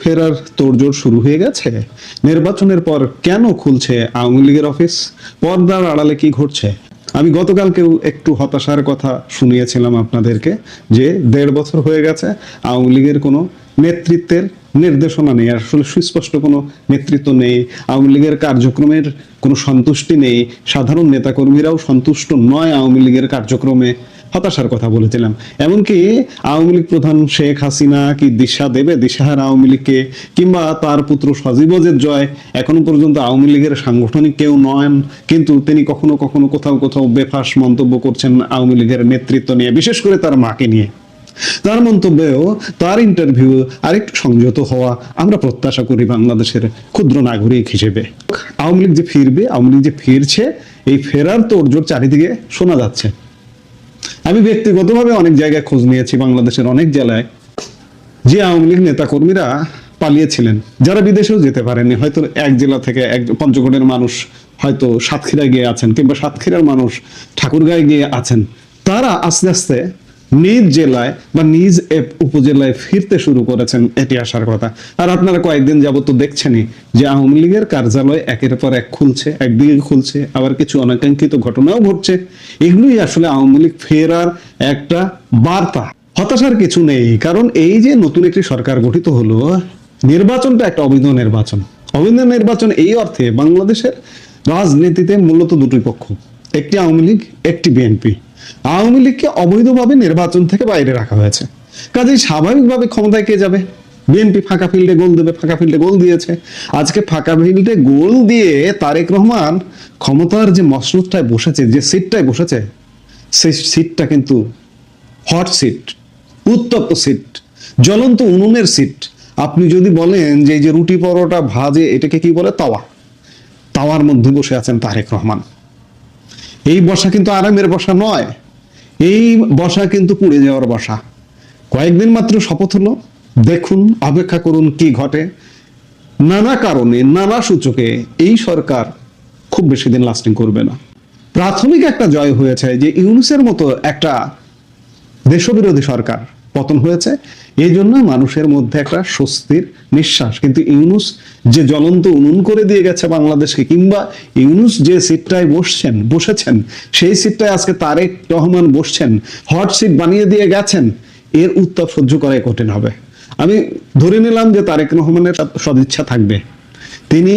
ফেরার তোড়জোড় শুরু হয়ে গেছে। নির্বাচনের পর কেন খুলছে আওয়ামী লীগের অফিস? পর্দার আড়ালে কি ঘটছে? আমি গতকালকেও একটু হতাশার কথা শুনিয়েছিলাম আপনাদেরকে যে 1.5 বছর হয়ে গেছে আওয়ামী লীগের কোনো নেতৃত্বের নির্দেশনা নেই, আসলে সুস্পষ্ট কোনো নেতৃত্ব নেই, আওয়ামী লীগের কার্যক্রমের কোনো সন্তুষ্টি নেই, সাধারণ নেতাকর্মীরাও সন্তুষ্ট নয় আওয়ামী লীগের কার্যক্রমে। হতাশার কথা বলেছিলাম। এমনকি আওয়ামী লীগ প্রধান শেখ হাসিনা কি দিশা দেবে দিশাহারা আওয়ামী লীগকে, কিংবা তার পুত্র সজীবজের জয় এখনো পর্যন্ত আওয়ামী লীগের সাংগঠনিক কেউ নন, কিন্তু তিনি কখনো কখনো কোথাও কোথাও বেফাঁস মন্তব্য করছেন আওয়ামী লীগের নেতৃত্ব নিয়ে, বিশেষ করে তার মাকে নিয়ে। তার মন্তব্যেও তার ইন্টারভিউ আরেকটু সংযত হওয়া আমরা প্রত্যাশা করি বাংলাদেশের ক্ষুদ্র নাগরিক হিসেবে। আওয়ামী লীগ যে ফিরবে, আওয়ামী লীগ যে ফিরছে, এই ফেরার তোড়জোড় চারিদিকে শোনা যাচ্ছে। আমি ব্যক্তিগতভাবে অনেক জায়গায় খোঁজ নিয়েছি, বাংলাদেশের অনেক জেলায় যে আওয়ামী লীগ নেতা কর্মীরা পালিয়েছিলেন, যারা বিদেশেও যেতে পারেনি, হয়তো এক জেলা থেকে পঞ্চগড়ের মানুষ হয়তো সাতক্ষীরায় গিয়ে আছেন, কিংবা সাতক্ষীরার মানুষ ঠাকুরগাঁয়ে গিয়ে আছেন, তারা আস্তে আস্তে নিজ জেলায় বা নিজ উপজেলায় ফিরতে শুরু করেছেন, এটি আসার কথা। আর আপনারা কয়েকদিন যাবত তো দেখছেনই যে আওয়ামী লীগের কার্যালয় একের পর এক খুলছে, একদিকে খুলছে, আবার কিছু অনাকাঙ্ক্ষিত ঘটনাও ঘটছে। এগুলোই আসলে আওয়ামী লীগ ফেরার একটা বার্তা। হতাশার কিছু নেই, কারণ এই যে নতুন একটি সরকার গঠিত হলো, নির্বাচনটা একটা অবৈধ নির্বাচন। অবৈধ নির্বাচন এই অর্থে বাংলাদেশের রাজনীতিতে মূলত দুটি পক্ষ, একটি আওয়ামী লীগ, একটি বিএনপি। আওয়ামী লীগকে অবৈধভাবে নির্বাচন থেকে বাইরে রাখা হয়েছে, কাজেই স্বাভাবিকভাবে ক্ষমতায় কে যাবে? বিএনপি ফাঁকা ফিল্ডে গোল দেবে, ফাঁকা ফিল্ডে গোল দিয়েছে। আজকে ফাঁকা ফিল্ডে গোল দিয়ে তারেক রহমান ক্ষমতার যে মসনদটায় বসেছে, যে সিটটায় বসেছে, সেই সিটটা কিন্তু হট সিট, উত্তপ্ত সিট, জ্বলন্ত উনুনের সিট। আপনি যদি বলেন যে এই যে রুটি পরোটা ভাজে, এটাকে কি বলে? তাওয়া। তাওয়ার মধ্যে বসে আছেন তারেক রহমান। এই বসা কিন্তু আরামের বসা নয়, এই বসা কিন্তু পুড়ে যাওয়ার বসা। কয়েকদিন মাত্র শপথ হলো, দেখুন, অপেক্ষা করুন কি ঘটে। নানা কারণে, নানা সূচকে এই সরকার খুব বেশি দিন লাস্টিং করবে না। প্রাথমিক একটা জয় হয়েছে যে ইউনূসের মতো একটা দেশবিরোধী সরকার পতন হয়েছে, এই জন্য মানুষের মধ্যে একটা স্বস্তির নিঃশ্বাস। কিন্তু ইউনূস যে জ্বলন্ত উনুন করে দিয়ে গেছে বাংলাদেশকে, কিংবা ইউনূস যে সিটটায় বসেছেন, সেই সিটটায় আজকে তারেক রহমান বসছেন, হট সিট বানিয়ে দিয়ে গেছেন, এর উত্তাপ সহ্য করাই কঠিন হবে। আমি ধরে নিলাম যে তারেক রহমানের সদিচ্ছা থাকবে, তিনি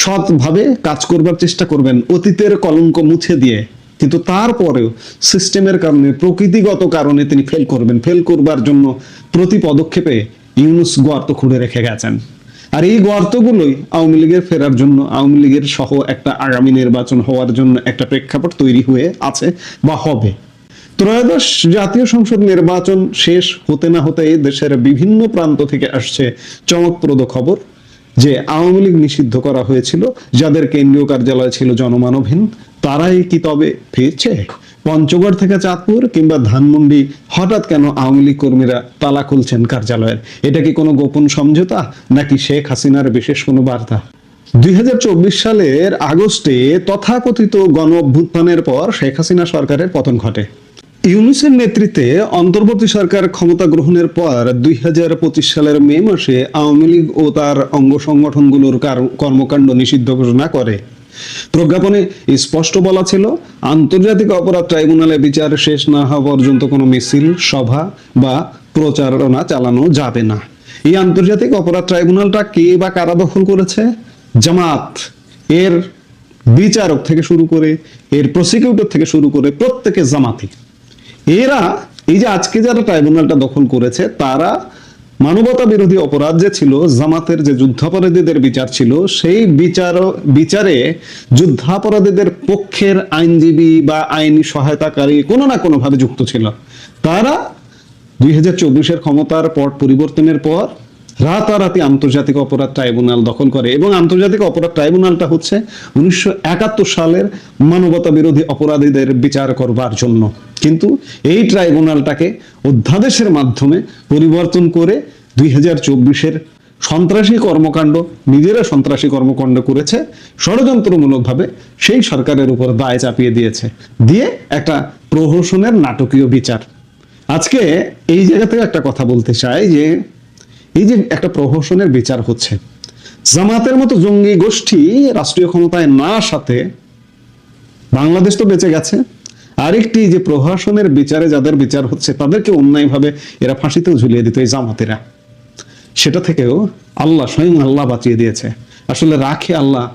সৎভাবে কাজ করবার চেষ্টা করবেন অতীতের কলঙ্ক মুছে দিয়ে, কিন্তু তারপরেও সিস্টেমের কারণে, প্রকৃতিগত কারণে তিনি ফেল করবেন। ফেল করবার জন্য প্রতি পদক্ষেপে ইউনূস গর্ত খুঁড়ে রেখে গেছেন। আর এই গর্তগুলোই আওয়ামী লীগের ফেরার জন্য, আওয়ামী লীগের সহ একটা আগামী নির্বাচন হওয়ার জন্য একটা প্রেক্ষাপট তৈরি হয়ে আছে বা হবে। ত্রয়োদশ জাতীয় সংসদ নির্বাচন শেষ হতে না হতে দেশের বিভিন্ন প্রান্ত থেকে আসছে চমকপ্রদ খবর যে আওয়ামী লীগ নিষিদ্ধ করা হয়েছিল, যাদের কেন্দ্রীয় কার্যালয় ছিল জনমানবহীন, তারাই কি তবে ফিরছে? পঞ্চগড় থেকে চাঁদপুর কিংবা ধানমন্ডি হঠাৎ কেন আওয়ামী লীগ কর্মীরা তালা খুলছেন কার্যালয়ের? এটা কি কোনো গোপন সমঝোতা, নাকি শেখ হাসিনার বিশেষ কোনো বার্তা? 2024 সালের আগস্টে তথাকথিত গণ অভ্যুত্থানের পর শেখ হাসিনা সরকারের পতন ঘটে। ইউনূসের নেতৃত্বে অন্তর্বর্তী সরকার ক্ষমতা গ্রহণের পর 2025 সালের মে মাসে আওয়ামী লীগ ও তার অঙ্গ সংগঠনগুলোর কর্মকাণ্ড নিষিদ্ধ ঘোষণা করে। প্রজ্ঞাপনে স্পষ্ট বলা ছিল, আন্তর্জাতিক অপরাধ ট্রাইব্যুনালে বিচার শেষ না হওয়া পর্যন্ত কোনো মিছিল, সভা বা প্রচারণা চালানো যাবে না। এই আন্তর্জাতিক অপরাধ ট্রাইব্যুনালটা কে বা কারা দখল করেছে? জামাত। এর বিচারক থেকে শুরু করে, এর প্রসিকিউটর থেকে শুরু করে প্রত্যেকে জামাতি। এরা এই যে আজকে যারা ট্রাইব্যুনালটা দখল করেছে, তারা মানবতা বিরোধী অপরাধ যে ছিল, জামাতের যে যুদ্ধাপরাধীদের বিচার ছিল, সেই বিচারে যুদ্ধাপরাধীদের পক্ষের আইনজীবী বা আইনি সহায়তাকারী কোনো না কোনো ভাবে যুক্ত ছিল। তারা 2024-এর ক্ষমতার পট পরিবর্তনের পর রাতারাতি আন্তর্জাতিক অপরাধ ট্রাইব্যুনাল দখল করে, এবং আন্তর্জাতিক অপরাধ ট্রাইব্যুনালটা হচ্ছে 1971 সালের মানবতা বিরোধী অপরাধীদের বিচার করবার জন্য। কিন্তু এই ট্রাইব্যুনালটাকে অধ্যাদেশের মাধ্যমে পরিবর্তন করে 2024-এর সন্ত্রাসী কর্মকাণ্ড, নিজেরা সন্ত্রাসী কর্মকাণ্ড করেছে ষড়যন্ত্রমূলকভাবে, সেই সরকারের উপর দায় চাপিয়ে দিয়েছে, দিয়ে একটা প্রহসনের নাটকীয় বিচার। আজকে এই জায়গা থেকে একটা কথা বলতে চাই যে এই যে একটা প্রহসনের বিচার হচ্ছে, জামাতের মতো জঙ্গি গোষ্ঠী রাষ্ট্রীয় ক্ষমতায় না আসাতে বাংলাদেশ তো বেঁচে গেছে, আরেকটি যে প্রহসনের বিচারে যাদের বিচার হচ্ছে তাদেরকে অন্যায়ভাবে এরা ফাঁসিতেও ঝুলিয়ে দিত এই জামাতিরা, সেটা থেকেও আল্লাহ, স্বয়ং আল্লাহ বাঁচিয়ে দিয়েছে। আসলে রাখে আল্লাহ,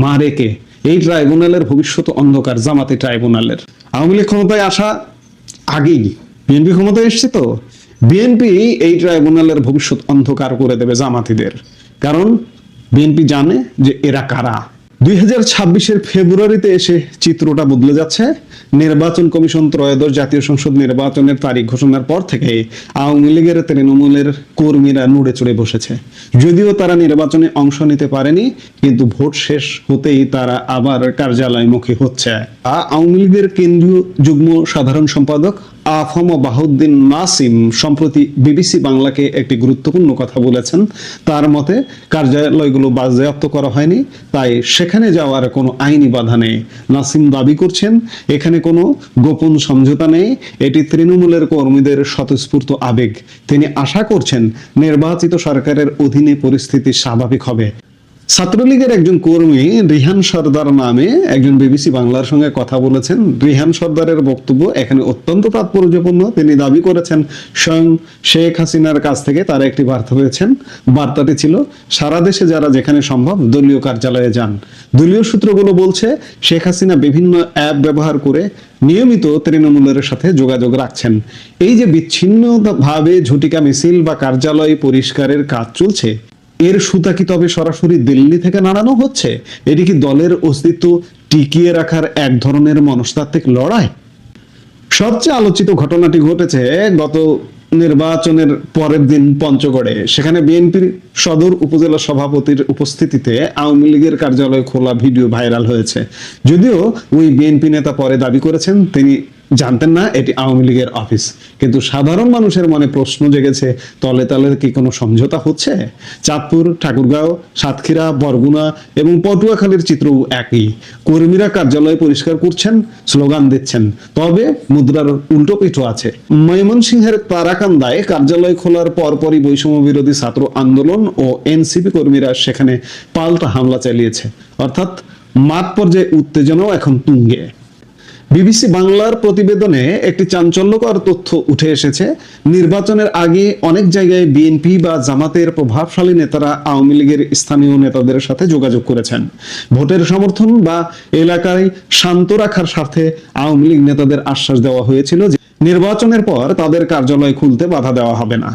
মারে কে? এই ট্রাইব্যুনালের ভবিষ্যৎ অন্ধকার, জামাতি ট্রাইব্যুনালের। আওয়ামী লীগ ক্ষমতায় আসা আগেই বিএনপি ক্ষমতায় এসছে, তো বিএনপি এই ট্রাইব্যুনালের ভবিষ্যৎ অন্ধকার করে দেবে জামাতিদের, কারণ বিএনপি জানে যে এরা কারা। 2026-এর ফেব্রুয়ারিতে এসে চিত্রটা বদলে যাচ্ছে। নির্বাচন কমিশন ত্রয়োদশ জাতীয় সংসদ নির্বাচনের তারিখ ঘোষণার পর থেকে আওয়ামী লীগের, তৃণমূলের কর্মীরা নুড়ে চড়ে বসেছে। যদিও তারা নির্বাচনে অংশ নিতে পারেনি, কিন্তু ভোট শেষ হতেই তারা আবার কার্যালয়মুখী হচ্ছে। আওয়ামী লীগের কেন্দ্রীয় যুগ্ম সাধারণ সম্পাদক আফম বাহাউদ্দিন নাসিম সম্প্রতি বিবিসি বাংলাকে একটি গুরুত্বপূর্ণ কথা বলেছেন। তার মতে কার্যালয়গুলো বাজেয়াপ্ত করা হয়নি, তাই সেখানে যাওয়ার কোনো আইনি বাধা নেই। নাসিম দাবি করছেন এখানে কোনো গোপন সমঝোতা নেই, এটি তৃণমূলের কর্মীদের স্বতঃস্ফূর্ত আবেগ। তিনি আশা করছেন নির্বাচিত সরকারের অধীনে পরিস্থিতি স্বাভাবিক হবে। ছাত্রলীগের একজন কর্মী রিহান সর্দার নামে একজন বিবিসি বাংলার সঙ্গে কথা বলেছেন। রিহান সর্দারের বক্তব্য এখানে অত্যন্ত তাৎপর্যপূর্ণ। তিনি দাবি করেছেন স্বয়ং শেখ হাসিনার কাছ থেকে তারা একটি বার্তা পেয়েছেন। বার্তাটি ছিল, সারা দেশে যারা যেখানে সম্ভব দলীয় কার্যালয়ে যান। দলীয় সূত্রগুলো বলছে শেখ হাসিনা বিভিন্ন অ্যাপ ব্যবহার করে নিয়মিত তৃণমূলের সাথে যোগাযোগ রাখছেন। এই যে বিচ্ছিন্নভাবে ঝটিকা মিছিল বা কার্যালয় পরিষ্কারের কাজ চলছে, এর সুতা কি তবে সরাসরি দিল্লি থেকে নাড়ানো হচ্ছে? এটি কি দলের অস্তিত্ব টিকিয়ে রাখার এক ধরনের মনস্তাত্ত্বিক লড়াই? সবচেয়ে আলোচিত ঘটনাটি ঘটেছে গত নির্বাচনের পরের দিন পঞ্চগড়ে। সেখানে বিএনপির সদর উপজেলা সভাপতির উপস্থিতিতে আওয়ামী লীগের কার্যালয় খোলা ভিডিও ভাইরাল হয়েছে। যদিও ওই বিএনপি নেতা পরে দাবি করেছেন তিনি জানতেন না এটি আওয়ামী লীগের অফিস, কিন্তু সাধারণ মানুষের মনে প্রশ্ন জেগেছে, তলে তলে কি কোনো সমঝোতা হচ্ছে? চাঁদপুর, ঠাকুরগাঁও, সাতক্ষীরা, বরগুনা এবং পটুয়াখালীর চিত্রও একই। কর্মীরা কার্যালয় পরিষ্কার করছেন, স্লোগান দিচ্ছেন, তবে মুদ্রার উল্টো পিঠও আছে। ময়মনসিংহের তারাকান্দায় কার্যালয় খোলার পরপরই বৈষম্য বিরোধী ছাত্র আন্দোলন ও এনসিপি কর্মীরা সেখানে পাল্টা হামলা চালিয়েছে, অর্থাৎ মাঠ পর্যায়ে উত্তেজনাও এখন তুঙ্গে। বিবিসি বাংলার প্রতিবেদনে একটি চাঞ্চল্যকর তথ্য উঠে এসেছে। নির্বাচনের আগে অনেক জায়গায় বিএনপি বা জামাতের প্রভাবশালী নেতারা আওয়ামী লীগের স্থানীয় নেতাদের সাথে যোগাযোগ করেছেন। ভোটের সমর্থন বা এলাকায় শান্ত রাখার স্বার্থে আওয়ামী লীগ নেতাদের আশ্বাস দেওয়া হয়েছিল যে নির্বাচনের পর তাদের কার্যালয় খুলতে বাধা দেওয়া হবে না।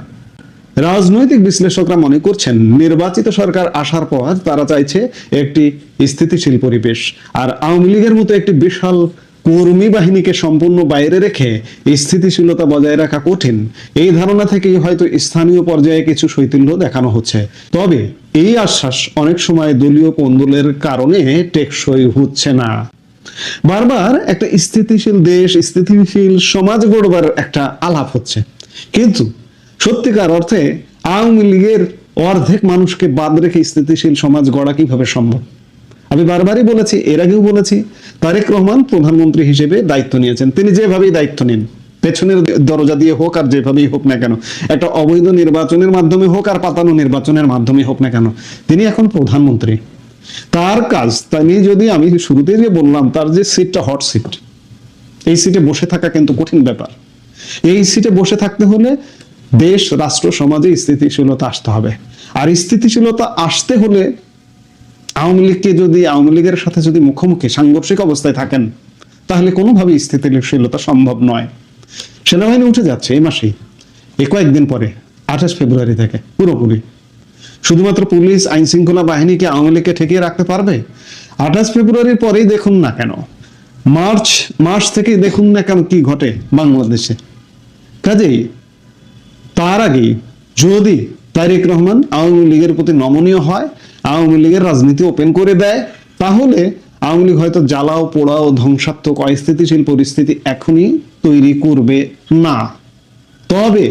রাজনৈতিক বিশ্লেষকরা মনে করছেন নির্বাচিত সরকার আসার পর তারা চাইছে একটি স্থিতিশীল পরিবেশ, আর আওয়ামী লীগের মতো একটি বিশাল কর্মী বাহিনীকে সম্পূর্ণ বাইরে রেখে স্থিতিশীলতা বজায় রাখা কঠিন। এই ধারণা থেকেই হয়তো স্থানীয় পর্যায়ে কিছু শৈথিল্য দেখানো হচ্ছে। তবে এই আশ্বাস অনেক সময় দলীয় কোন্দলের কারণে টেকসই হচ্ছে না। বারবার একটা স্থিতিশীল দেশ, স্থিতিশীল সমাজ গড়বার একটা আলাপ হচ্ছে, কিন্তু সত্যিকার অর্থে আওয়ামী লীগের অর্ধেক মানুষকে বাদ রেখে স্থিতিশীল সমাজ গড়া কিভাবে সম্ভব? আমি বারবারই বলেছি, এর আগেও বলেছি, তারেক রহমান প্রধানমন্ত্রী হিসেবে দায়িত্ব নিয়েছেন। তিনি যেভাবেই দায়িত্ব নিন, পেছনের দরজা দিয়ে হোক আর যেভাবেই হোক না কেন, একটা অবৈধ নির্বাচনের মাধ্যমে হোক আর পাতানো নির্বাচনের মাধ্যমে হোক না কেন, তিনি এখন প্রধানমন্ত্রী। তার কাজ, তিনি যদি, আমি শুরুতে যে বললাম, তার যে সিটটা হট সিট, এই সিটে বসে থাকা কিন্তু কঠিন ব্যাপার। এই সিটে বসে থাকতে হলে দেশ, রাষ্ট্র, সমাজে স্থিতিশীলতা আসতে হবে। আর স্থিতিশীলতা আসতে হলে আওয়ামী লীগের সাথে যদি মুখোমুখি সাংঘর্ষিক অবস্থায় থাকেন, তাহলে কোনোভাবেই স্থিতিশীলতা সম্ভব নয়। সেনাবাহিনী উঠে যাচ্ছে এই মাসেই, কয়েকদিন পরে 28 ফেব্রুয়ারি থেকে পুরোপুরি। শুধুমাত্র পুলিশ, আইন শৃঙ্খলা বাহিনীকে আওয়ামী লীগকে ঠেকিয়ে রাখতে পারবে? 28 ফেব্রুয়ারির পরেই দেখুন না কেন, মার্চ মাস থেকে দেখুন না কেন কি ঘটে বাংলাদেশে। কাজেই তার আগে যদি তারেক রহমান আওয়ামী লীগের প্রতি নমনীয় হয়, আওয়ামী লীগের রাজনীতি ওপেন করে দেয়, তাহলে আওয়ামী লীগ হয়তো জ্বালাও পোড়াও ধ্বংসাত্মক অস্থিতিশীল পরিস্থিতি এখনই তৈরি করবে না। তবে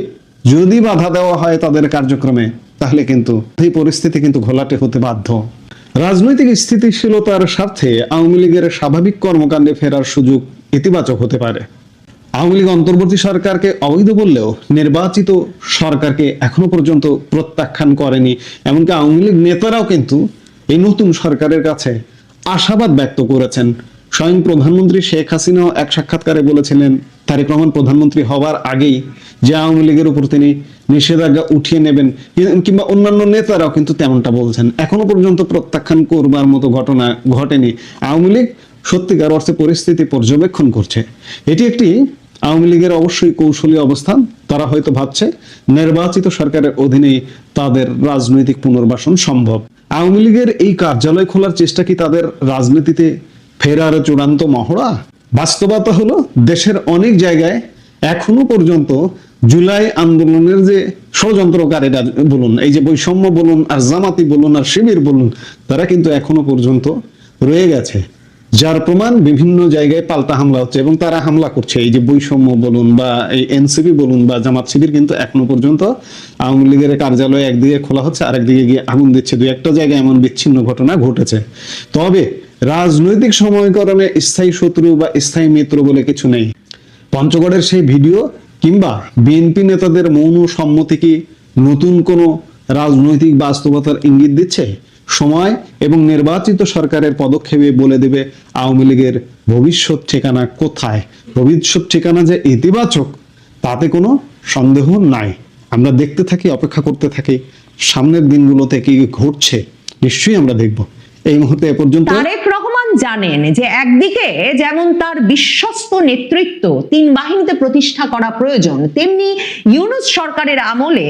যদি বাধা দেওয়া হয় তাদের কার্যক্রমে, তাহলে কিন্তু এই পরিস্থিতি কিন্তু ঘোলাটে হতে বাধ্য। রাজনৈতিক স্থিতিশীলতার স্বার্থে আওয়ামী লীগের স্বাভাবিক কর্মকাণ্ডে ফেরার সুযোগ ইতিবাচক হতে পারে। আওয়ামী লীগ অন্তর্বর্তী সরকারকে অবৈধ বললেও নির্বাচিত সরকারকে এখনো পর্যন্ত প্রত্যাখ্যান করেনি। এমনকি আওয়ামী লীগ নেতারাও কিন্তু এই নতুন সরকারের কাছে আশাবাদ ব্যক্ত করেছেন। স্বয়ং প্রধানমন্ত্রী শেখ হাসিনাও এক সাক্ষাৎকারে বলেছিলেন তারেক রহমান প্রধানমন্ত্রী হবার আগেই যে আওয়ামী লীগের উপর তিনি নিষেধাজ্ঞা উঠিয়ে নেবেন, কিংবা অন্যান্য নেতারাও কিন্তু তেমনটা বলছেন। এখনো পর্যন্ত প্রত্যাখ্যান করবার মতো ঘটনা ঘটেনি। আওয়ামী লীগ সত্যিকার অর্থে পরিস্থিতি পর্যবেক্ষণ করছে। এটি একটি আওয়ামী লীগের অবশ্যই কৌশলী অবস্থান। তারা হয়তো ভাবছে নির্বাচিত সরকারের অধীনেই তাদের রাজনৈতিক পুনর্বাসন সম্ভব। আওয়ামী লীগের এই কার্যালয় খোলার চেষ্টা কি তাদের রাজনীতিতে ফেরার চূড়ান্ত মহড়া? বাস্তবতা হলো দেশের অনেক জায়গায় এখনো পর্যন্ত জুলাই আন্দোলনের যে ষড়যন্ত্রকারীরা বলুন, এই যে বৈষম্য বলুন, আর জামাতি বলুন, আর শিবির বলুন, তারা কিন্তু এখনো পর্যন্ত রয়ে গেছে। যার প্রমাণ বিভিন্ন জায়গায় পাল্টা হামলা হচ্ছে এবং তারা হামলা করছে। এই যে বৈষম্য বলুন বা এই এনসিপি বলুন বা জামাত শিবির কিন্তু এখনো পর্যন্ত আওয়ামী লীগের কার্যালয় একদিকে খোলা হচ্ছে, আরেকদিকে গিয়ে আগুন দিচ্ছে। দুই একটা জায়গায় এমন বিচ্ছিন্ন ঘটনা ঘটেছে। তবে রাজনৈতিক সময়করণে স্থায়ী শত্রু বা স্থায়ী মিত্র বলে কিছু নেই। পঞ্চগড়ের সেই ভিডিও কিংবা বিএনপি নেতাদের মৌন সম্মতি কি নতুন কোনো রাজনৈতিক বাস্তবতার ইঙ্গিত দিচ্ছে? সময় এবং নির্বাচিত সরকারের পদক্ষেপে বলে দেবে আওয়ামী লীগের ভবিষ্যৎ ঠিকানা কোথায়। ভবিষ্যৎ ঠিকানা যে ইতিবাচক তাতে কোনো সন্দেহ নাই। আমরা দেখতে থাকি, অপেক্ষা করতে থাকি, সামনের দিনগুলোতে কি ঘটছে নিশ্চয়ই আমরা দেখব। এই মুহূর্তে এ পর্যন্ত। তারেক রহমান জানেন যে একদিকে যেমন তার বিশ্বস্ত নেতৃত্ব তিন বাহিনীতে প্রতিষ্ঠা করা প্রয়োজন, তেমনি ইউনূস সরকারের আমলে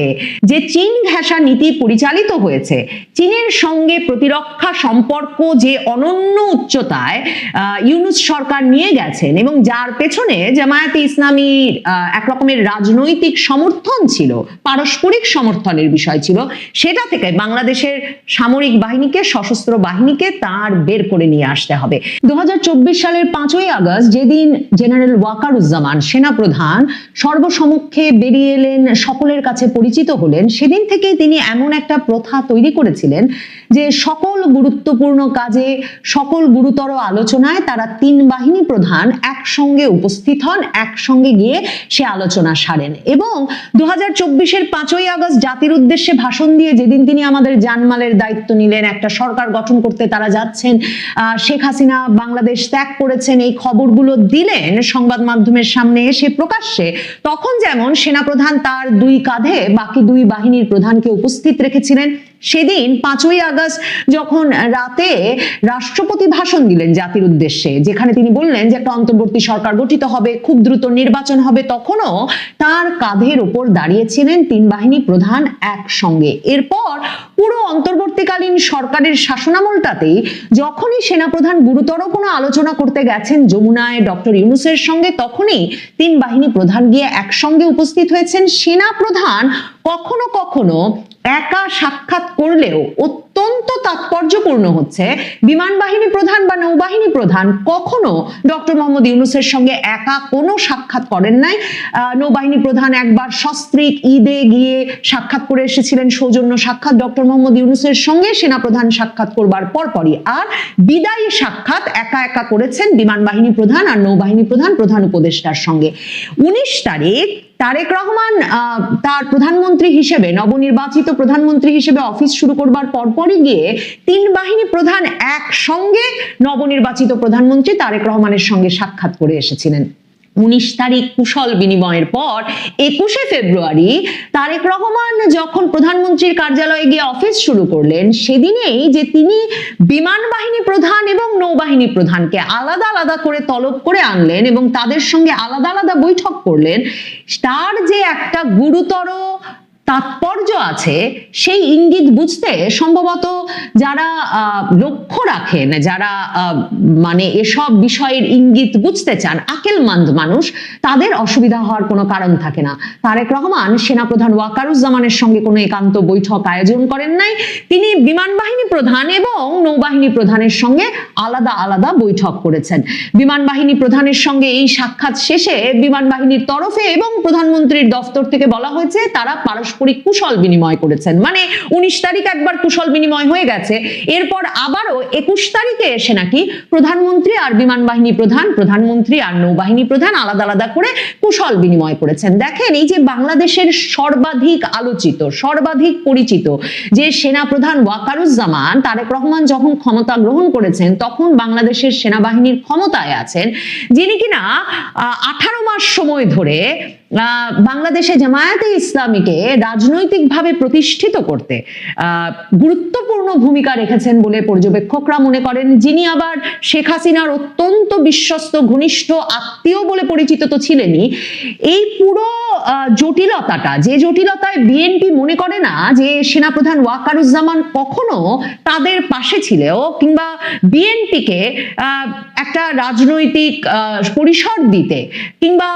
যে চীন ঘেঁষা নীতি পরিচালিত হয়েছে, চীনের সঙ্গে প্রতিরক্ষা সম্পর্ক যে অনন্য উচ্চতায় ইউনূস সরকার নিয়ে গেছেন এবং যার পেছনে জামায়াতে ইসলামীর এক রকমের রাজনৈতিক সমর্থন ছিল, পারস্পরিক সমর্থনের বিষয় ছিল, সেটা থেকে বাংলাদেশের সামরিক বাহিনীকে, সশস্ত্র বাহিনীকে তার বের করে নিয়ে আসতে হবে। 2024 সালের 5ই আগস্ট যেদিন জেনারেল ওয়াকারুজ্জামান সেনাপ্রধান সর্বসমক্ষে বেরিয়ে এলেন, সকলের কাছে পরিচিত হলেন, সেদিন থেকেই তিনি এমন একটা প্রথা তৈরি করেছিলেন যে সকল গুরুত্বপূর্ণ কাজে, সকল গুরুতর আলোচনায় তারা তিন বাহিনী প্রধান একসঙ্গে উপস্থিত হন, একসঙ্গে গিয়ে সে আলোচনা সারেন। এবং 2024-এর 5ই আগস্ট জাতির উদ্দেশ্যে ভাষণ দিয়ে যেদিন তিনি আমাদের জানমালের দায়িত্ব নিলেন, একটা সরকার গঠন করতে তারা যাচ্ছেন, শেখ হাসিনা বাংলাদেশ ত্যাগ করেছেন, এই খবরগুলো দিলেন সংবাদ মাধ্যমের সামনে এসে প্রকাশ্যে, তখন যেমন সেনাপ্রধান তার দুই কাঁধে বাকি দুই বাহিনীর প্রধানকে উপস্থিত রেখেছিলেন। সেদিন 5ই আগস্ট যখন রাতে রাষ্ট্রপতি ভাষণ দিলেন জাতির উদ্দেশ্যে, যেখানে তিনি বললেন যে একটা অন্তর্বর্তী সরকার গঠিত হবে, খুব দ্রুত নির্বাচন হবে, তখনও তার কাঁধের উপর দাঁড়িয়েছিলেন তিন বাহিনী প্রধান একসঙ্গে। এরপর পুরো অন্তর্বর্তীকালীন সরকারের শাসনামলটাতেই যখনই সেনাপ্রধান গুরুতর কোনো আলোচনা করতে গেছেন যমুনায় ডক্টর ইউনূসের সঙ্গে, তখনই তিন বাহিনী প্রধান গিয়ে একসঙ্গে উপস্থিত হয়েছেন। সেনাপ্রধান কখনো কখনো একা সাক্ষাৎ করলেও অত্যন্ত তাৎপর্যপূর্ণ হচ্ছে বিমান বাহিনী প্রধান বা নৌবাহিনী প্রধান কখনো ডক্টর মোহাম্মদ ইউনূসের সঙ্গে একা কোনো সাক্ষাৎ করেন নাই। নৌবাহিনী প্রধান একবার সস্ত্রীক ঈদে গিয়ে সাক্ষাৎ করে এসেছিলেন, সৌজন্য সাক্ষাৎ ডক্টর মোহাম্মদ ইউনূসের সঙ্গে সেনাপ্রধান সাক্ষাৎ করবার পরপরই। আর বিদায়ী সাক্ষাৎ একা একা করেছেন বিমান বাহিনী প্রধান আর নৌবাহিনী প্রধান, প্রধান উপদেষ্টার সঙ্গে। 19 তারিখ তারেক রহমান তার প্রধানমন্ত্রী হিসেবে, নবনির্বাচিত প্রধানমন্ত্রী হিসেবে অফিস শুরু করবার পরপরই গিয়ে তিন বাহিনী প্রধান একসঙ্গে নবনির্বাচিত প্রধানমন্ত্রী তারেক রহমানের সঙ্গে সাক্ষাৎ করে এসেছিলেন। 19 তারিখ কুশল বিনিময়ের পর 21শে ফেব্রুয়ারি তারেক রহমান যখন প্রধানমন্ত্রীর কার্যালয়ে গিয়ে অফিস শুরু করলেন, সেদিনেই যে তিনি বিমান বাহিনী প্রধান এবং নৌবাহিনী প্রধানকে আলাদা আলাদা করে তলব করে আনলেন এবং তাদের সঙ্গে আলাদা আলাদা বৈঠক করলেন, তার যে একটা গুরুতর তাৎপর্য আছে সেই ইঙ্গিত বুঝতে সম্ভবত যারা লক্ষ্য রাখেন, যারা মানে এসব বিষয়ের ইঙ্গিত বুঝতে চান, আকেলমন্দ মানুষ, তাদের অসুবিধা হওয়ার কোনো কারণ থাকে না। তারেক রহমান সেনাপ্রধান ওয়াকারুজ্জামানের সঙ্গে কোনো একান্ত বৈঠক আয়োজন করেন নাই। তিনি বিমান বাহিনী প্রধান এবং নৌবাহিনী প্রধানের সঙ্গে আলাদা আলাদা বৈঠক করেছেন। বিমান বাহিনী প্রধানের সঙ্গে এই সাক্ষাৎ শেষে বিমান বাহিনীর তরফে এবং প্রধানমন্ত্রীর দফতর থেকে বলা হয়েছে তারা পারস্পরিক পারস্পরিক কুশল বিনিময় করেছেন। মানে 19 তারিখ একবার কুশল বিনিময় হয়ে গেছে, এরপর আবারও 21 তারিখে এসে নাকি প্রধানমন্ত্রী আর বিমান বাহিনী প্রধান, প্রধানমন্ত্রী আর নৌবাহিনী প্রধান আলাদা আলাদা করে কুশল বিনিময় করেছেন। দেখেন, এই যে বাংলাদেশের সর্বাধিক আলোচিত, সর্বাধিক পরিচিত যে সেনাপ্রধান ওয়াকারুজ্জামান, তারেক রহমান যখন ক্ষমতা গ্রহণ করেছেন তখন বাংলাদেশের সেনাবাহিনীর ক্ষমতায় আছেন যিনি কিনা 18 মাস সময় ধরে বাংলাদেশে জামায়াতে ইসলামীকে রাজনৈতিকভাবে প্রতিষ্ঠিত করতে গুরুত্বপূর্ণ ভূমিকা রেখেছেন বলে পর্যবেক্ষকরা মনে করেন, যিনি আবার শেখ হাসিনার অত্যন্ত বিশ্বস্ত ঘনিষ্ঠ আত্মীয় বলে পরিচিত তো ছিলেনই। এই পুরো জটিলতাটা, যে জটিলতায় বিএনপি মনে করে না যে সেনাপ্রধান ওয়াকারুজ্জামান কখনো তাদের পাশে ছিল কিংবা বিএনপিকে একটা রাজনৈতিক পরিসর দিতে কিংবা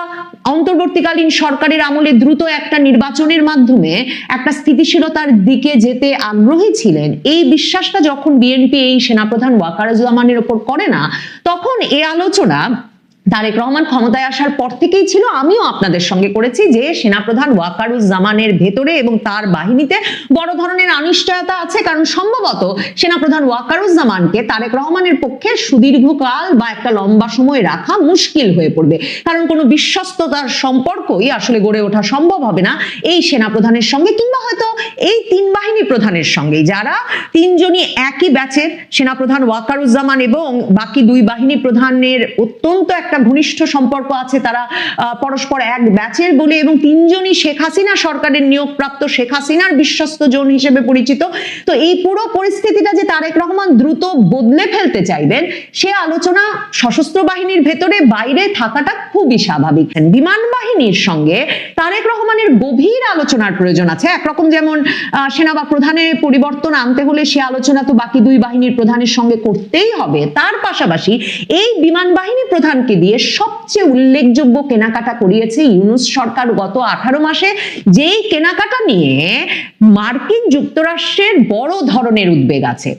অন্তর্বর্তীকালীন সরকারের আমলে দ্রুত একটা নির্বাচনের মাধ্যমে একটা স্থিতিশীলতার দিকে যেতে আগ্রহী ছিলেন, এই বিশ্বাসটা যখন বিএনপি এই সেনাপ্রধান ওয়াকারুজ্জামানের উপর করে না, তখন এই আলোচনা তারেক রহমান ক্ষমতায় আসার পর থেকেই ছিল। আমিও আপনাদের সঙ্গে করেছি যে সেনাপ্রধান ওয়াকারুজ্জামানের ভেতরে এবং তার বাহিনীতে বড় ধরনের অনিশ্চয়তা আছে, কারণ সম্ভবত সেনাপ্রধান ওয়াকারুজ্জামানকে তারেক রহমানের পক্ষে সুদীর্ঘকাল বা একটা লম্বা সময় রাখা মুশকিল হয়ে পড়বে, কারণ কোনো বিশ্বস্ততার সম্পর্কই আসলে গড়ে ওঠা সম্ভব হবে না এই সেনাপ্রধানের সঙ্গে, কিংবা হয়তো এই তিন বাহিনী প্রধানের সঙ্গে, যারা তিনজনই একই ব্যাচের, সেনাপ্রধান ওয়াকারুজ্জামান এবং বাকি দুই বাহিনী প্রধানের অত্যন্ত একটা ঘনিষ্ঠ সম্পর্ক আছে, তারা পরস্পর এক ব্যাচের বলে, এবং তিনজনই শেখ হাসিনা সরকারের নিয়োগপ্রাপ্ত, শেখ হাসিনার বিশ্বস্ত জন হিসেবে পরিচিত। তো এই পুরো পরিস্থিতিটা যে তারেক রহমান দ্রুত বদলে ফেলতে চাইবেন, সে আলোচনা সশস্ত্র বাহিনীর ভেতরে বাইরে থাকাটা খুবই স্বাভাবিক। বিমান বাহিনীর সঙ্গে তারেক রহমানের গভীর আলোচনার প্রয়োজন আছে। একরকম যেমন সেনা বা প্রধানের পরিবর্তন আনতে হলে সে আলোচনা তো বাকি দুই বাহিনীর প্রধানের সঙ্গে করতেই হবে, তার পাশাপাশি এই বিমান বাহিনী প্রধানকে দিয়ে সবচেয়ে উল্লেখযোগ্য কেনাকাটা করিয়েছে ইউনূস সরকার গত 18 মাসে, যেই কেনাকাটা নিয়ে মার্কিন যুক্তরাষ্ট্রের বড় ধরনের উদ্বেগ আছে।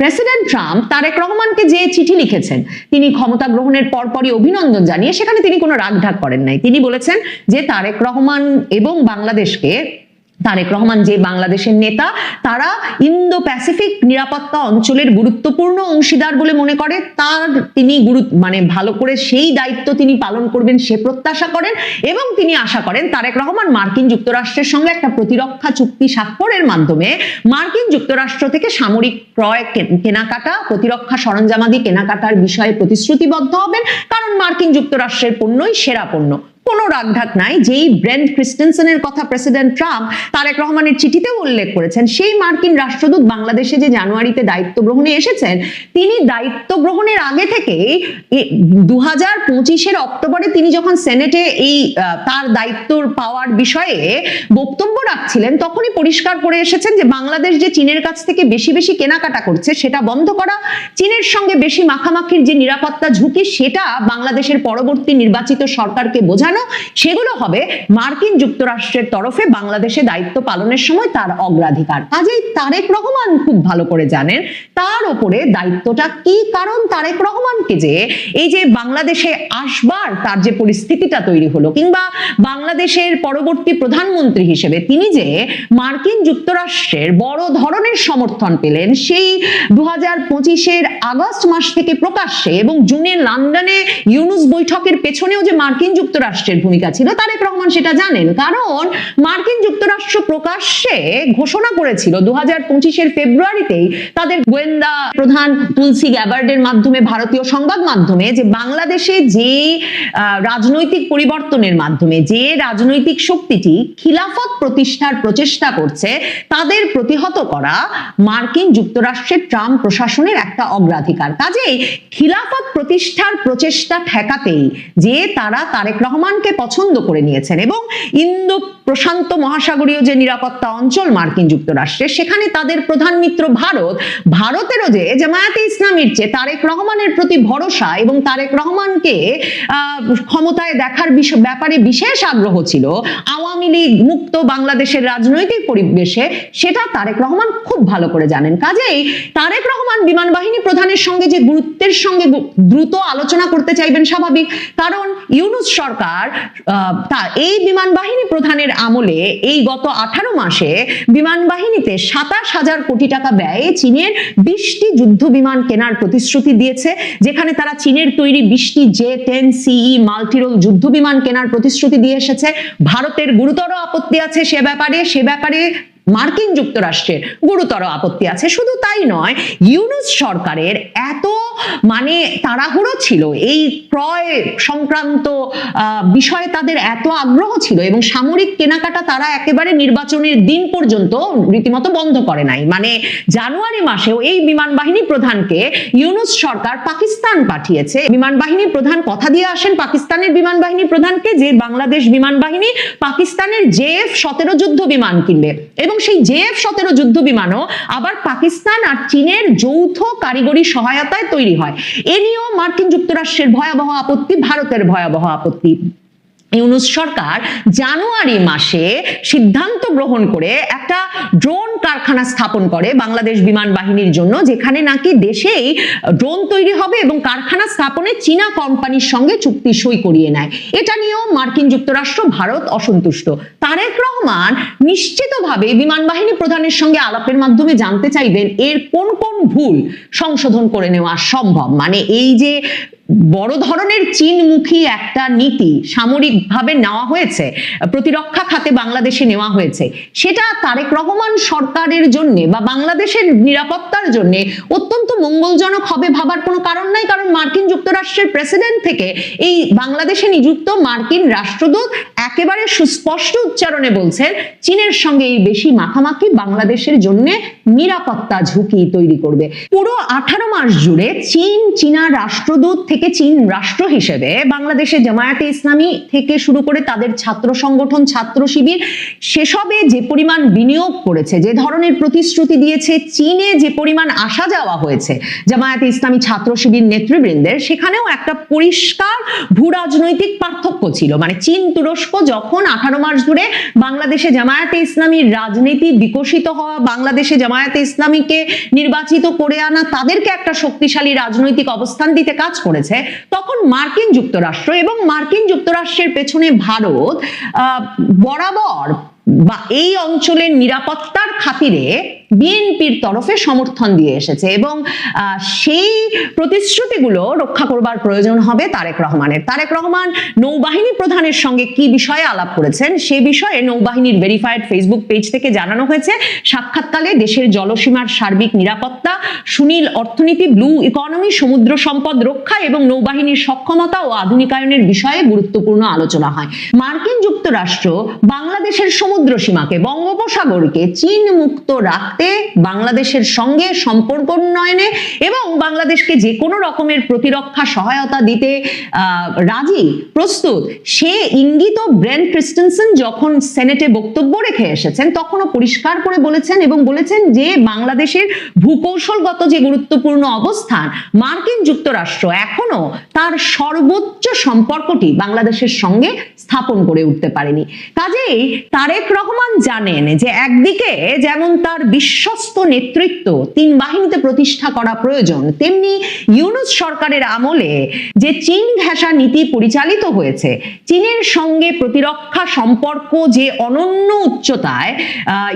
প্রেসিডেন্ট ট্রাম্প তারেক রহমানকে যে চিঠি লিখেছেন, তিনি ক্ষমতা গ্রহণের পরপরই অভিনন্দন জানিয়ে, সেখানে তিনি কোনো রাগঢাক করেন নাই। তিনি বলেছেন যে তারেক রহমান এবং বাংলাদেশকে, তারেক রহমান যে বাংলাদেশের নেতা, তারা ইন্দো প্যাসিফিক নিরাপত্তা অঞ্চলের গুরুত্বপূর্ণ অংশীদার বলে মনে করে, তার তিনি ভালো করে সেই দায়িত্ব তিনি পালন করবেন সে প্রত্যাশা করেন, এবং তিনি আশা করেন তারেক রহমান মার্কিন যুক্তরাষ্ট্রের সঙ্গে একটা প্রতিরক্ষা চুক্তি স্বাক্ষরের মাধ্যমে মার্কিন যুক্তরাষ্ট্র থেকে সামরিক ক্রয়, কেনাকাটা, প্রতিরক্ষা সরঞ্জামাদি কেনাকাটার বিষয়ে প্রতিশ্রুতিবদ্ধ হবেন, কারণ মার্কিন যুক্তরাষ্ট্রের পণ্যই সেরা পণ্য। কোনো রাগঢাক নাই। যেই ব্রেন্ট ক্রিস্টেনসেনের কথা প্রেসিডেন্ট ট্রাম্প তারেক রহমানের চিঠিতেও উল্লেখ করেছেন, সেই মার্কিন রাষ্ট্রদূত বাংলাদেশে যে জানুয়ারিতে দায়িত্ব গ্রহণে এসেছেন, তিনি দায়িত্ব গ্রহণের আগে থেকেই 2025-এর অক্টোবরে তিনি যখন সেনেটে এই তার দায়িত্ব পাওয়ার বিষয়ে বক্তব্য রাখছিলেন, তখনই পরিষ্কার করে এসেছেন যে বাংলাদেশ যে চীনের কাছ থেকে বেশি বেশি কেনাকাটা করছে সেটা বন্ধ করা, চীনের সঙ্গে বেশি মাখামাখির যে নিরাপত্তা ঝুঁকি, সেটা বাংলাদেশের পরবর্তী নির্বাচিত সরকারকে বোঝানো, সেগুলো হবে মার্কিন যুক্তরাষ্ট্রের তরফে বাংলাদেশে দায়িত্ব পালনের সময় তার অগ্রাধিকার। কাজেই তারেক রহমান খুব ভালো করে জানেন তার উপরে দায়িত্বটা কি, কারণ তারেক রহমানকে যে এই যে বাংলাদেশে আসবার তার যে পরিস্থিতিটা তৈরি হলো, কিংবা বাংলাদেশের পরবর্তী প্রধানমন্ত্রী হিসেবে তিনি যে মার্কিন যুক্তরাষ্ট্রের বড় ধরনের সমর্থন পেলেন, সেই 2025-এর আগস্ট মাস থেকে প্রকাশ্যে, এবং জুনে লন্ডনে ইউনূস বৈঠকের পেছনেও যে মার্কিন যুক্তরাষ্ট্রের ভূমিকা ছিল, তারেক রহমান সেটা জানেন। কারণ মার্কিন যুক্তরাষ্ট্র প্রকাশ্যে ঘোষণা করেছিল 2025-এর ফেব্রুয়ারিতেই তাদের গোয়েন্দা প্রধান তুলসী গ্যাবার্ডের মাধ্যমে, ভারতীয় সংবাদ মাধ্যমে, যে বাংলাদেশে যে রাজনৈতিক পরিবর্তনের মাধ্যমে যে রাজনৈতিক শক্তিটি খিলাফত প্রতিষ্ঠার প্রচেষ্টা করছে, তাদের প্রতিহত করা মার্কিন যুক্তরাষ্ট্রের ট্রাম্প প্রশাসনের একটা অগ্রাধিকার। কাজেই খিলাফত প্রতিষ্ঠার প্রচেষ্টা ঠেকাতেই যে তারা তারেক রহমানকে পছন্দ করে নিয়েছেন, এবং ইন্দো প্রশান্ত মহাসাগরীয় যে নিরাপত্তা অঞ্চল মার্কিন যুক্তরাষ্ট্রের, সেখানে তাদের প্রধান মিত্র ভারতেরও যে জামায়াতে ইসলামীর চেয়ে তারেক রহমানের প্রতি ভরসা এবং তারেক রহমানকে ক্ষমতায় দেখার ব্যাপারে বিশেষ আগ্রহ ছিল আওয়ামী লীগ মুক্ত বাংলাদেশের রাজনৈতিক পরিবেশে, সেটা তারেক রহমান খুব ভালো করে জানেন। কাজেই তারেক রহমান বিমান বাহিনী প্রধানের সঙ্গে যে গুরুত্বের সঙ্গে দ্রুত আলোচনা করতে চাইবেন স্বাভাবিক, কারণ ইউনূস সরকার এই বিমান বাহিনী প্রধানের আমলে এই গত 18 মাসে বিমান বাহিনীতে 27,000 কোটি টাকা ব্যয়ে চীনের 20টি যুদ্ধ বিমান কেনার প্রতিশ্রুতি দিয়েছে, যেখানে তারা চীনের তৈরি 20টি J-10 CE মাল্টিরোল যুদ্ধ বিমান কেনার প্রতিশ্রুতি দিয়ে এসেছে। ভারতের গুরুতর আপত্তি আছে সে ব্যাপারে মার্কিন যুক্তরাষ্ট্রের গুরুতর আপত্তি আছে। শুধু তাই নয়, ইউনূস সরকারের এত তাড়াহুড়ো ছিল, এই ক্রয় সংক্রান্ত বিষয়ে তাদের এত আগ্রহ ছিল এবং সামরিক কেনাকাটা তারা একেবারে নির্বাচনের দিন পর্যন্ত রীতিমতো বন্ধ করে নাই। জানুয়ারি মাসেও এই বিমান বাহিনী প্রধানকে ইউনূস সরকার পাকিস্তান পাঠিয়েছে। বিমান বাহিনী প্রধান কথা দিয়ে আসেন পাকিস্তানের বিমান বাহিনী প্রধানকে যে বাংলাদেশ বিমান বাহিনী পাকিস্তানের JF-17 যুদ্ধ বিমান কিনবে এবং সেই JF-17 যুদ্ধ বিমানও আবার পাকিস্তান আর চীনের যৌথ কারিগরি সহায়তায় তৈরি হয়। এ নিয়েও মার্কিন যুক্তরাষ্ট্রের ভয়াবহ আপত্তি, ভারতের ভয়াবহ আপত্তি। ইউনূস সরকার জানুয়ারি মাসে সিদ্ধান্ত গ্রহণ করে একটা ড্রোন কারখানা স্থাপন করে বাংলাদেশ বিমান বাহিনীর জন্য, যেখানে নাকি দেশেই ড্রোন তৈরি হবে এবং কারখানা স্থাপনে চীনা কোম্পানির সঙ্গে চুক্তি সই করিয়ে নেয়। এটা নিয়েও মার্কিন যুক্তরাষ্ট্র, ভারত অসন্তুষ্ট। তারেক রহমান নিশ্চিতভাবে বিমান বাহিনী প্রধানের সঙ্গে আলাপের মাধ্যমে জানতে চাইবেন এর কোন কোন ভুল সংশোধন করে নেওয়া সম্ভব। এই যে বড় ধরনের চীনমুখী একটা নীতি সামরিকভাবে নেওয়া হয়েছে, প্রতিরক্ষা খাতে বাংলাদেশে নেওয়া হয়েছে, সেটা তারেক রহমান সরকারের জন্য বা বাংলাদেশের নিরাপত্তার জন্য অত্যন্ত মঙ্গলজনক হবে ভাবার কোনো কারণ নাই। কারণ মার্কিন যুক্তরাষ্ট্রের প্রেসিডেন্ট থেকে এই বাংলাদেশে নিযুক্ত মার্কিন রাষ্ট্রদূত একেবারে সুস্পষ্ট উচ্চারণে বলছেন চীনের সঙ্গে এই বেশি মাখামাখি বাংলাদেশের জন্য নিরাপত্তা ঝুঁকি তৈরি করবে। পুরো 18 মাস জুড়ে চীনা রাষ্ট্রদূত থেকে চীন রাষ্ট্র হিসেবে বাংলাদেশে জামায়াতে ইসলামী থেকে শুরু করে তাদের ছাত্র সংগঠন, ছাত্র শিবির, সেসবে যে পরিমাণ বিনিয়োগ করেছে, যে ধরনের প্রতিশ্রুতি দিয়েছে, চীনে যে পরিমাণ আসা যাওয়া হয়েছে জামায়াতে ইসলামী ছাত্র শিবির নেতৃবৃন্দের, সেখানেও একটা পরিষ্কার ভূ রাজনৈতিক পার্থক্য ছিল। চীন তুরস্ক যখন 18 মাস ধরে বাংলাদেশে জামায়াতে ইসলামীর রাজনীতি বিকশিত হওয়া, বাংলাদেশে জামায়াতে ইসলামীকে নির্বাচিত করে আনা, তাদেরকে একটা শক্তিশালী রাজনৈতিক অবস্থান দিতে কাজ করেছে, তখন মার্কিন যুক্তরাষ্ট্র এবং মার্কিন যুক্তরাষ্ট্রের পেছনে ভারত বরাবর এই অঞ্চলের নিরাপত্তার খাতিরে বিএনপির তরফে সমর্থন দিয়ে এসেছে এবং সেই প্রতিশ্রুতিগুলো রক্ষা করবার প্রয়োজন হবে তারেক রহমানের। তারেক রহমান নৌবাহিনী প্রধানের সঙ্গে কি বিষয়ে আলাপ করেছেন সে বিষয়ে নৌবাহিনীর ভেরিফাইড ফেসবুক পেজ থেকে জানানো হয়েছে। সাক্ষাৎকালে দেশের জলসীমার সার্বিক নিরাপত্তা, সুনীল অর্থনীতি, ব্লু ইকোনমি, সমুদ্র সম্পদ রক্ষা এবং নৌবাহিনীর সক্ষমতা ও আধুনিকায়নের বিষয়ে গুরুত্বপূর্ণ আলোচনা হয়। মার্কিন যুক্তরাষ্ট্র বাংলাদেশের সমুদ্র সীমাকে, বঙ্গোপসাগরকে চীন মুক্ত রাখতে, বাংলাদেশের সঙ্গে সম্পর্ক উন্নয়নে এবং বাংলাদেশকে যে কোনো রকমের প্রতিরক্ষা সহায়তা দিতে রাজি, প্রস্তুত, সে ইঙ্গিত ব্রেন ক্রিস্টেনসেন যখন সেনেটে বক্তব্য রেখে এসেছেন তখনও পরিষ্কার করে বলেছেন এবং বলেছেন যে বাংলাদেশের ভূকৌশলগত যে গুরুত্বপূর্ণ অবস্থান, মার্কিন যুক্তরাষ্ট্র এখনো তার সর্বোচ্চ সম্পর্কটি বাংলাদেশের সঙ্গে স্থাপন করে উঠতে পারেনি। কাজেই তারেক রহমান জানেন যে একদিকে যেমন তার বিশ্বস্ত নেতৃত্ব 3 বাহিনীতে প্রতিষ্ঠা করা প্রয়োজন, তেমনি ইউনূস সরকারের আমলে যে চীন ঘেঁষা নীতি পরিচালিত হয়েছে, চীনের সঙ্গে প্রতিরক্ষা সম্পর্ক যে অনন্য উচ্চতায়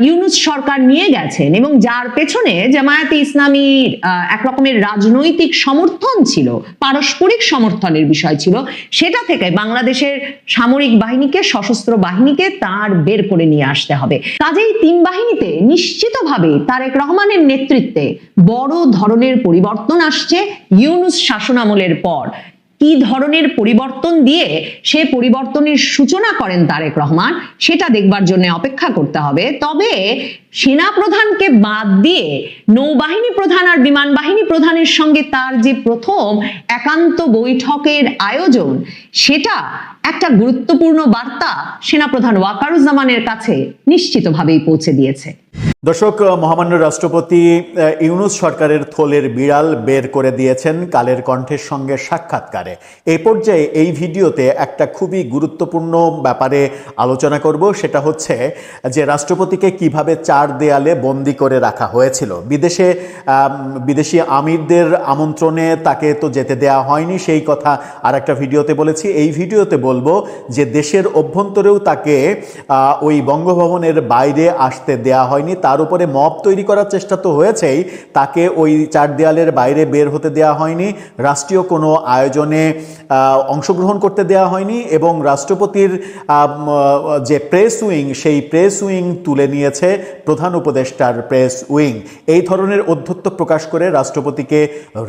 ইউনূস সরকার নিয়ে গেছেন এবং যার পেছনে জামায়াতে ইসলামীর এক রকমের রাজনৈতিক সমর্থন ছিল, পারস্পরিক সমর্থনের বিষয় ছিল, সেটা থেকে বাংলাদেশের সামরিক বাহিনীকে, সশস্ত্র বাহিনীকে তার বের করে নিয়ে আসতে হবে। কাজেই 3 বাহিনীতে নিশ্চিতভাবে তারেক রহমানের নেতৃত্বে বড় ধরনের পরিবর্তন আসছে ইউনূস শাসনামলের পর। কি ধরনের পরিবর্তন দিয়ে সে পরিবর্তনের সূচনা করেন তারেক রহমান সেটা দেখবার জন্য অপেক্ষা করতে হবে। তবে সেনা প্রধানকে বাদ দিয়ে নৌবাহিনী প্রধান আর বিমান বাহিনী প্রধানের সঙ্গে তার যে প্রথম একান্ত বৈঠকের আয়োজন, সেটা একটা গুরুত্বপূর্ণ বার্তা সেনাপ্রধান ওয়াকারুজ্জামানের কাছে নিশ্চিতভাবেই পৌঁছে দিয়েছে। দর্শক, মহামান্য রাষ্ট্রপতি ইউনূস সরকারের থলের বিড়াল বের করে দিয়েছেন কালের কণ্ঠের সঙ্গে সাক্ষাৎকারে। এই পর্যায়ে এই ভিডিওতে একটা খুবই গুরুত্বপূর্ণ ব্যাপারে আলোচনা করব, সেটা হচ্ছে যে রাষ্ট্রপতিকে কিভাবে 4 চার দেয়ালে বন্দি করে রাখা হয়েছিল। বিদেশি আমিরদের আমন্ত্রণে তাকে তো যেতে দেওয়া হয়নি, সেই কথা আর একটা ভিডিওতে বলেছি। এই ভিডিওতে বলবো যে দেশের অভ্যন্তরেও তাকে ওই বঙ্গভবনের বাইরে আসতে দেয়া হয়নি। তার উপরে মব তৈরি করার চেষ্টা তো হয়েছেই, তাকে ওই চার দেয়ালের বাইরে বের হতে দেয়া হয়নি, রাষ্ট্রীয় কোনো আয়োজনে অংশগ্রহণ করতে দেয়া হয়নি, এবং রাষ্ট্রপতির যে প্রেস উইং, সেই প্রেস উইং তুলে নিয়েছে প্রধান উপদেষ্টার প্রেস উইং। এই ধরনের অধ্যত্ব প্রকাশ করে রাষ্ট্রপতিকে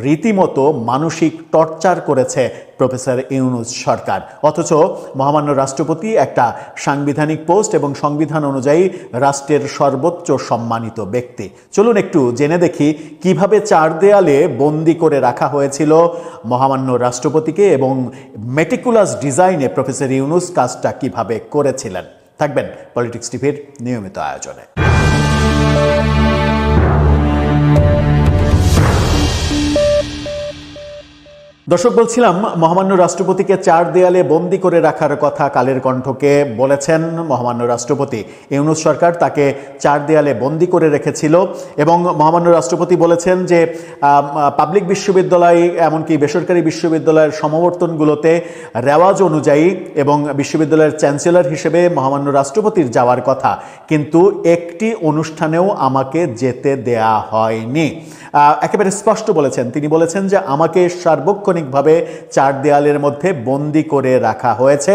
রীতিমতো মানসিক টর্চার করেছে প্রফেসর ইউনূস সরকার। অথচ মহামান্য রাষ্ট্রপতি একটা সাংবিধানিক পোস্ট এবং সংবিধান অনুযায়ী রাষ্ট্রের সর্বোচ্চ সম্মানিত ব্যক্তি। চলুন একটু জেনে দেখি কিভাবে চার দেয়ালে বন্দি করে রাখা হয়েছিল মহামান্য রাষ্ট্রপতিকে, এবং মেটিকুলাস ডিজাইনে প্রফেসর ইউনূস কাজটা কিভাবে করেছিলেন। থাকবেন পলিটিক্স টিভির নিয়মিত আয়োজনে। দর্শক, বলছিলাম মহামান্য রাষ্ট্রপতিকে চার দেয়ালে বন্দি করে রাখার কথা কালের কণ্ঠকে বলেছেন মহামান্য রাষ্ট্রপতি ইউনূস সরকার। তাকে চার দেয়ালে বন্দি করে রেখেছিল, এবং মহামান্য রাষ্ট্রপতি বলেছেন যে পাবলিক বিশ্ববিদ্যালয় এমনকি বেসরকারি বিশ্ববিদ্যালয়ের সমাবর্তনগুলোতে রেওয়াজ অনুযায়ী এবং বিশ্ববিদ্যালয়ের চ্যান্সেলর হিসেবে মহামান্য রাষ্ট্রপতির যাওয়ার কথা, কিন্তু একটি অনুষ্ঠানেও আমাকে যেতে দেয়া হয়নি। একেবারে স্পষ্ট বলেছেন, তিনি বলেছেন যে আমাকে সার্বক্ষণিকভাবে চার দেয়ালের মধ্যে বন্দি করে রাখা হয়েছে।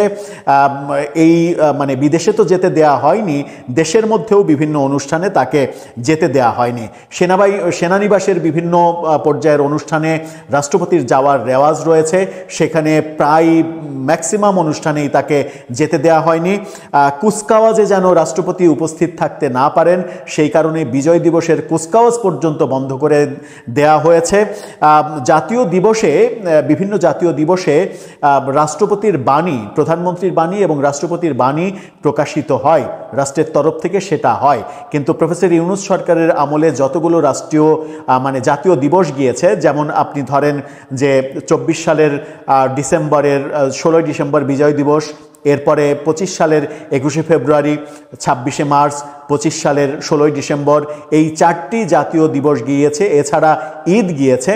এই মানে বিদেশে তো যেতে দেয়া হয়নি, দেশের মধ্যেও বিভিন্ন অনুষ্ঠানে তাকে যেতে দেয়া হয়নি। সেনানিবাসের বিভিন্ন পর্যায়ের অনুষ্ঠানে রাষ্ট্রপতির যাওয়ার রেওয়াজ রয়েছে, সেখানে প্রায় ম্যাক্সিমাম অনুষ্ঠানেই তাকে যেতে দেয়া হয়নি। কুচকাওয়াজে যেন রাষ্ট্রপতি উপস্থিত থাকতে না পারেন, সেই কারণে বিজয় দিবসের কুচকাওয়াজ পর্যন্ত বন্ধ করে দেয়া হয়েছে। জাতীয় দিবসে, বিভিন্ন জাতীয় দিবসে রাষ্ট্রপতির বাণী, প্রধানমন্ত্রীর বাণী এবং রাষ্ট্রপতির বাণী প্রকাশিত হয়, রাষ্ট্রের তরফ থেকে সেটা হয়। কিন্তু প্রফেসর ইউনূস সরকারের আমলে যতগুলো রাষ্ট্রীয় জাতীয় দিবস গিয়েছে, যেমন আপনি ধরেন যে 24 সালের ডিসেম্বরের 16 ডিসেম্বর বিজয় দিবস, এরপরে 25 সালের 21শে ফেব্রুয়ারি, 26শে মার্চ, 25 সালের 16ই ডিসেম্বর, এই চারটি জাতীয় দিবস গিয়েছে। এছাড়া ঈদ গিয়েছে,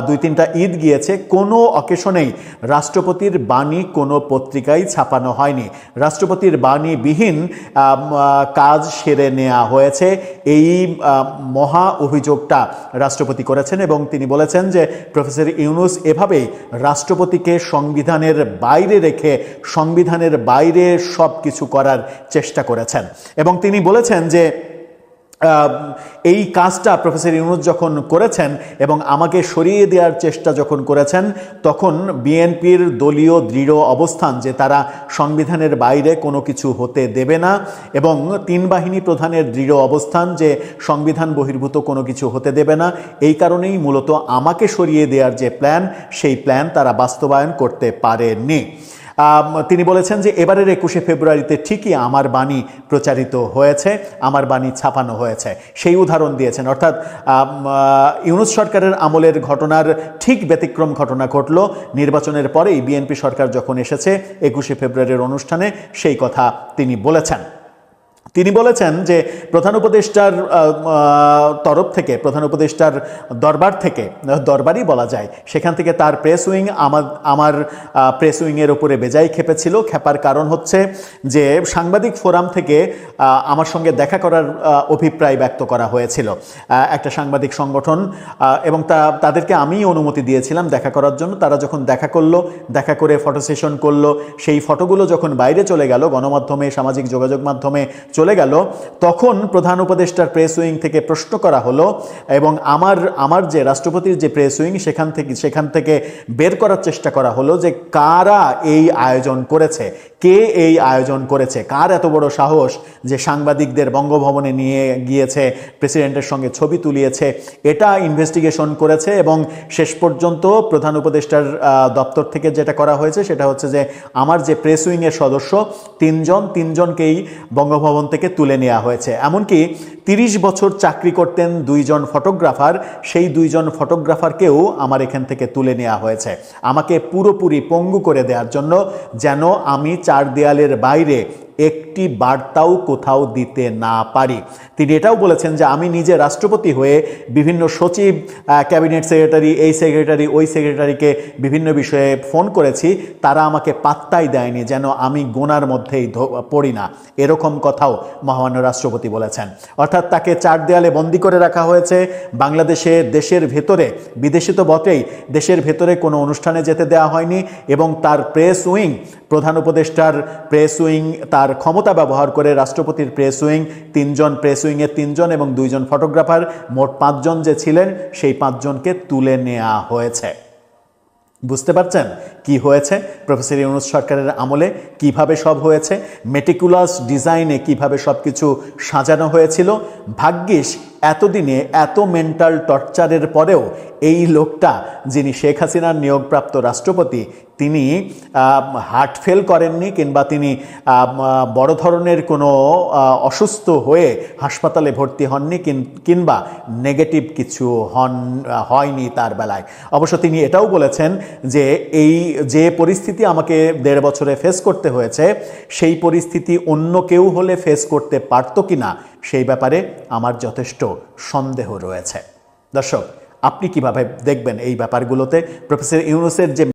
2-3টা ঈদ গিয়েছে। কোনো অকেশনেই রাষ্ট্রপতির বাণী কোনো পত্রিকায় ছাপানো হয়নি। রাষ্ট্রপতির বাণীবিহীন কাজ সেরে নেওয়া হয়েছে, এই মহা অভিযোগটা রাষ্ট্রপতি করেছেন, এবং তিনি বলেছেন যে প্রফেসর ইউনূস এভাবেই রাষ্ট্রপতিকে সংবিধানের বাইরে রেখে সংবিধানের বাইরে সব কিছু করার চেষ্টা করেছেন। এবং তিনি বলেছেন যে এই কাজটা প্রফেসর ইউনূস যখন করেছেন এবং আমাকে সরিয়ে দেওয়ার চেষ্টা যখন করেছেন, তখন বিএনপির দলীয় দৃঢ় অবস্থান যে তারা সংবিধানের বাইরে কোনো কিছু হতে দেবে না, এবং 3 বাহিনী প্রধানের দৃঢ় অবস্থান যে সংবিধান বহির্ভূত কোনো কিছু হতে দেবে না, এই কারণেই মূলত আমাকে সরিয়ে দেওয়ার যে প্ল্যান, সেই প্ল্যান তারা বাস্তবায়ন করতে পারেননি। তিনি বলেছেন যে এবারের 21শে ফেব্রুয়ারিতে ঠিকই আমার বাণী প্রচারিত হয়েছে, আমার বাণী ছাপানো হয়েছে, সেই উদাহরণ দিয়েছেন। অর্থাৎ ইউনূস সরকারের আমলের ঘটনার ঠিক ব্যতিক্রম ঘটনা ঘটল নির্বাচনের পরেই বিএনপি সরকার যখন এসেছে 21শে ফেব্রুয়ারির অনুষ্ঠানে, সেই কথা তিনি বলেছেন। তিনি বলেছেন যে প্রধান উপদেষ্টার তরফ থেকে, প্রধান উপদেষ্টার দরবার থেকে, দরবারই বলা যায়, সেখান থেকে তার প্রেস উইং আমার প্রেস উইংয়ের উপরে বেজায় খেপেছিল। খেপার কারণ হচ্ছে যে সাংবাদিক ফোরাম থেকে আমার সঙ্গে দেখা করার অভিপ্রায় ব্যক্ত করা হয়েছিল একটা সাংবাদিক সংগঠন, এবং তাদেরকে আমি অনুমতি দিয়েছিলাম দেখা করার জন্য। তারা যখন দেখা করলো, দেখা করে ফটো সেশন করলো, সেই ফটোগুলো যখন বাইরে চলে গেল, গণমাধ্যমে, সামাজিক যোগাযোগ মাধ্যমে চলে গেল, তখন প্রধান উপদেষ্টার প্রেস উইং থেকে প্রশ্ন করা হলো, এবং আমার যে রাষ্ট্রপতির যে প্রেস উইং, সেখান থেকে বের করার চেষ্টা করা হলো যে কারা এই আয়োজন করেছে, কে এই আয়োজন করেছে, কার এত বড় সাহস যে সাংবাদিকদের বঙ্গভবনে নিয়ে গিয়েছে, প্রেসিডেন্টের সঙ্গে ছবি তুলিয়েছে। এটা ইনভেস্টিগেশন করেছে, এবং শেষ পর্যন্ত প্রধান উপদেষ্টার দপ্তর থেকে যেটা করা হয়েছে সেটা হচ্ছে যে আমার যে প্রেস উইংয়ের সদস্য তিনজনকেই বঙ্গভবন থেকে তুলে নেওয়া হয়েছে। এমনকি 30 বছর চাকরি করতেন 2 জন ফটোগ্রাফার, সেই 2 জন ফটোগ্রাফারকেও আমার এখান থেকে তুলে নেওয়া হয়েছে, আমাকে পুরোপুরি পঙ্গু করে দেওয়ার জন্য, যেন আমি 4 দেয়ালের বাইরে একটি বার্তাও কোথাও দিতে না পারি। তিনি এটাও বলেছেন যে আমি নিজে রাষ্ট্রপতি হয়ে বিভিন্ন সচিব, ক্যাবিনেট সেক্রেটারি, এই সেক্রেটারি, ওই সেক্রেটারিকে বিভিন্ন বিষয়ে ফোন করেছি, তারা আমাকে পাত্তাই দেয়নি, যেন আমি গোনার মধ্যেই পড়ি না, এরকম কথাও মহামান্য রাষ্ট্রপতি বলেছেন। অর্থাৎ তাকে চার দেয়ালে বন্দি করে রাখা হয়েছে। বাংলাদেশে দেশের ভেতরে, বিদেশে তো বটেই, দেশের ভেতরে কোনো অনুষ্ঠানে যেতে দেওয়া হয়নি এবং তার প্রেস উইং, প্রধান উপদেষ্টার প্রেস উইং, তার ক্ষমতা ব্যবহার করে রাষ্ট্রপতির প্রেস উইং, প্রেস উইংয়ের 3 জন এবং 2 জন ফটোগ্রাফার, মোট 5 জন যে ছিলেন সেই 5 জনকে তুলে নেওয়া হয়েছে। বুঝতে পারছেন কি হয়েছে প্রফেসর ইউনূস সরকারের আমলে, কিভাবে সব হয়েছে, মেটিকুলাস ডিজাইনে কিভাবে সব কিছু সাজানো হয়েছিল। ভাগ্যিস এতদিনে এত মেন্টাল টর্চারের পরেও এই লোকটা, যিনি শেখ হাসিনার নিয়োগপ্রাপ্ত রাষ্ট্রপতি, তিনি হার্ট ফেল করেননি, কিংবা তিনি বড় ধরনের কোনো অসুস্থ হয়ে হাসপাতালে ভর্তি হননি, কিংবা নেগেটিভ কিছু হয়নি তার বেলায়। অবশ্য তিনি এটাও বলেছেন যে এই যে পরিস্থিতি আমাকে 1.5 বছরে ফেস করতে হয়েছে, সেই পরিস্থিতি অন্য কেউ হলে ফেস করতে পারতো কিনা সেই ব্যাপারে আমার যথেষ্ট সন্দেহ রয়েছে। দর্শক, আপনি কিভাবে দেখবেন এই ব্যাপারগুলোতে? প্রফেসর ইউনূসের যে